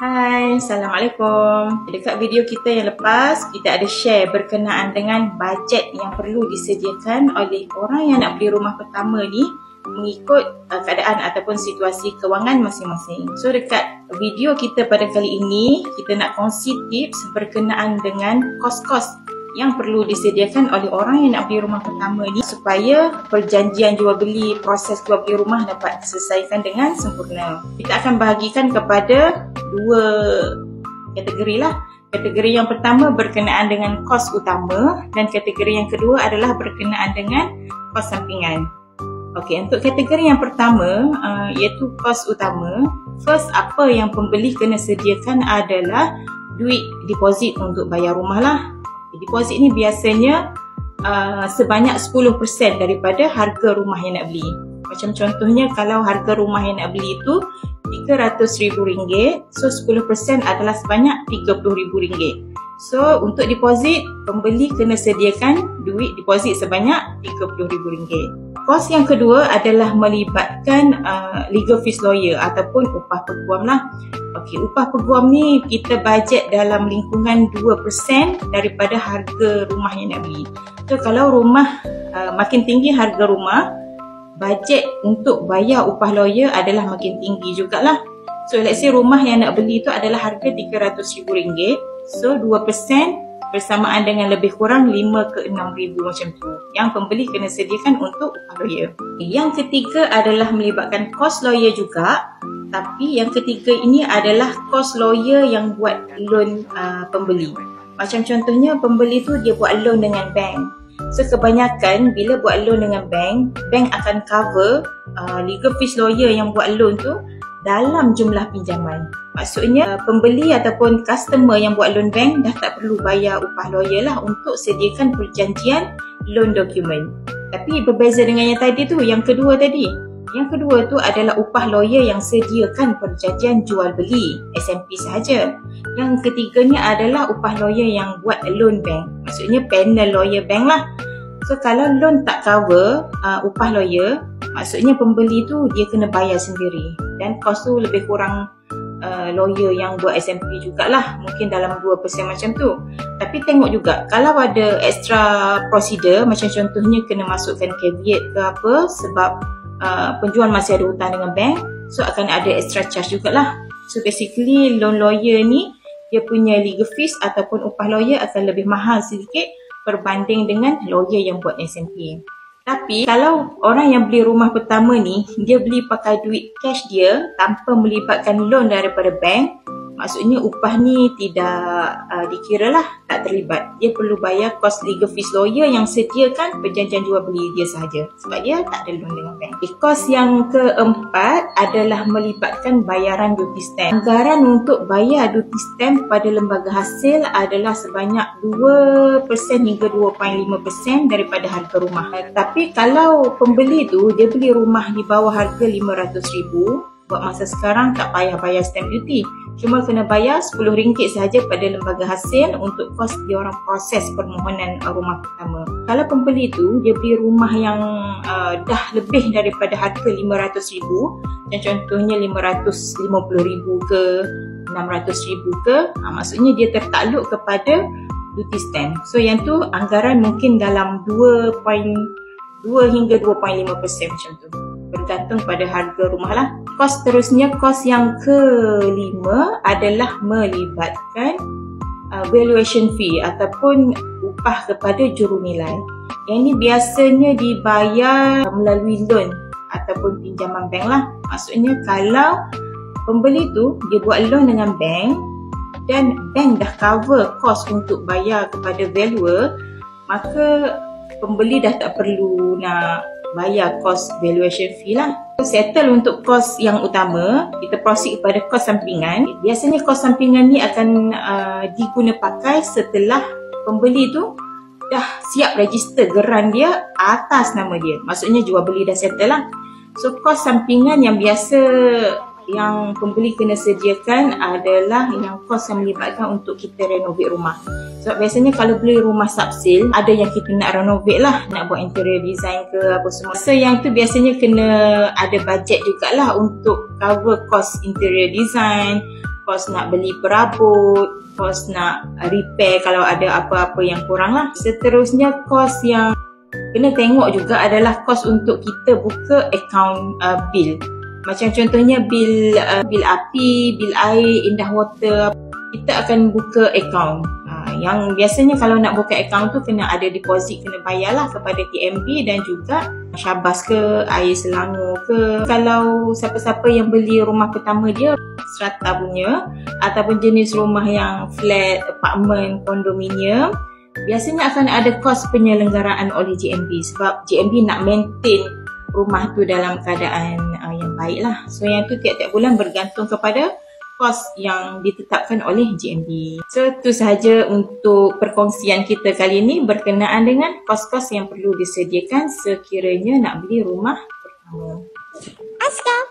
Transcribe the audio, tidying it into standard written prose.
Hai, Assalamualaikum. Dekat video kita yang lepas, kita ada share berkenaan dengan bajet yang perlu disediakan oleh orang yang nak beli rumah pertama ni mengikut keadaan ataupun situasi kewangan masing-masing. So dekat video kita pada kali ini, kita nak kongsi tips berkenaan dengan kos-kos yang perlu disediakan oleh orang yang nak beli rumah pertama ni supaya perjanjian jual beli, proses jual beli rumah dapat diselesaikan dengan sempurna. Kita akan bahagikan kepada dua kategori lah. Kategori yang pertama berkenaan dengan kos utama dan kategori yang kedua adalah berkenaan dengan kos sampingan. Okey, untuk kategori yang pertama iaitu kos utama, first apa yang pembeli kena sediakan adalah duit deposit untuk bayar rumah lah. Deposit ni biasanya sebanyak 10% daripada harga rumah yang nak beli. Macam contohnya kalau harga rumah yang nak beli itu RM300,000, so 10% adalah sebanyak RM30,000. So untuk deposit, pembeli kena sediakan duit deposit sebanyak RM30,000. Kos yang kedua adalah melibatkan legal fees lawyer ataupun upah peguam lah. Okey, upah peguam ni kita bajet dalam lingkungan 2% daripada harga rumah yang nak beli. So kalau rumah makin tinggi harga rumah, bajet untuk bayar upah lawyer adalah makin tinggi jugalah. So let's say rumah yang nak beli tu adalah harga RM300,000. So 2% bersamaan dengan lebih kurang 5 ke 6,000 macam tu yang pembeli kena sediakan untuk upah lawyer. Yang ketiga adalah melibatkan kos lawyer juga, tapi yang ketiga ini adalah kos lawyer yang buat loan pembeli. Macam contohnya pembeli tu dia buat loan dengan bank. So kebanyakan bila buat loan dengan bank, bank akan cover legal fees lawyer yang buat loan tu dalam jumlah pinjaman. Maksudnya pembeli ataupun customer yang buat loan bank dah tak perlu bayar upah lawyer lah untuk sediakan perjanjian loan document. Tapi berbeza dengan yang tadi tu, yang kedua tadi. Yang kedua tu adalah upah lawyer yang sediakan perjanjian jual beli SMP sahaja. Yang ketiganya adalah upah lawyer yang buat loan bank. Maksudnya panel lawyer bank lah. So kalau loan tak cover upah lawyer, maksudnya pembeli tu dia kena bayar sendiri. Dan kos tu lebih kurang lawyer yang buat SMP jugalah, mungkin dalam 2% macam tu. Tapi tengok juga kalau ada extra procedure, macam contohnya kena masukkan caveat ke apa sebab penjual masih ada hutang dengan bank, so akan ada extra charge jugalah. So basically loan lawyer ni dia punya legal fees ataupun upah lawyer akan lebih mahal sedikit berbanding dengan lawyer yang buat SMP. Tapi kalau orang yang beli rumah pertama ni, dia beli pakai duit cash dia tanpa melibatkan loan daripada bank, maksudnya upah ni tidak dikira lah, tak terlibat. Dia perlu bayar kos legal fees lawyer yang sediakan perjanjian jual beli dia sahaja sebab dia tak ada loan dengan bank. Kos yang keempat adalah melibatkan bayaran duty stamp. Anggaran untuk bayar duty stamp pada lembaga hasil adalah sebanyak 2% hingga 2.5% daripada harga rumah. Tapi kalau pembeli tu dia beli rumah di bawah harga RM500,000, buat masa sekarang tak payah bayar stamp duty. Cuma kena bayar RM10 sahaja pada lembaga hasil untuk kos dia orang proses permohonan rumah pertama. Kalau pembeli tu dia beli rumah yang dah lebih daripada harga RM500,000, dan contohnya RM550,000 ke RM600,000 ke, maksudnya dia tertakluk kepada duty stamp. So yang tu anggaran mungkin dalam 2 hingga 2.5% macam tu, bergantung pada harga rumah lah. Kos terusnya, kos yang kelima adalah melibatkan valuation fee ataupun upah kepada jurunilai. Yang ni biasanya dibayar melalui loan ataupun pinjaman bank lah. Maksudnya kalau pembeli tu dia buat loan dengan bank dan bank dah cover kos untuk bayar kepada valuer, maka pembeli dah tak perlu nak bayar kos valuation fee lah. Settle untuk kos yang utama, kita proceed kepada kos sampingan. Biasanya kos sampingan ni akan diguna pakai setelah pembeli tu dah siap register geran dia atas nama dia. Maksudnya jual beli dah settle lah. So kos sampingan yang biasa yang pembeli kena sediakan adalah yang kos yang melibatkan untuk kita renovate rumah. Sebab biasanya kalau beli rumah subsale, ada yang kita nak renovate lah, nak buat interior design ke apa semua. So yang tu biasanya kena ada bajet jugalah untuk cover kos interior design, kos nak beli perabot, kos nak repair kalau ada apa-apa yang kurang lah. Seterusnya kos yang kena tengok juga adalah kos untuk kita buka akaun bil. Macam contohnya bil api, bil air, Indah Water, kita akan buka akaun. Yang biasanya kalau nak buka akaun tu kena ada deposit, kena bayar lah kepada TMB dan juga Syabas ke, Air Selangor ke. Kalau siapa-siapa yang beli rumah pertama dia strata punya ataupun jenis rumah yang flat, apartment, kondominium, biasanya akan ada kos penyelenggaraan oleh JMB sebab JMB nak maintain rumah tu dalam keadaan yang baik lah. So yang tu tiap-tiap bulan bergantung kepada kos yang ditetapkan oleh JMB. So itu sahaja untuk perkongsian kita kali ini berkenaan dengan kos-kos yang perlu disediakan sekiranya nak beli rumah pertama. Let's go!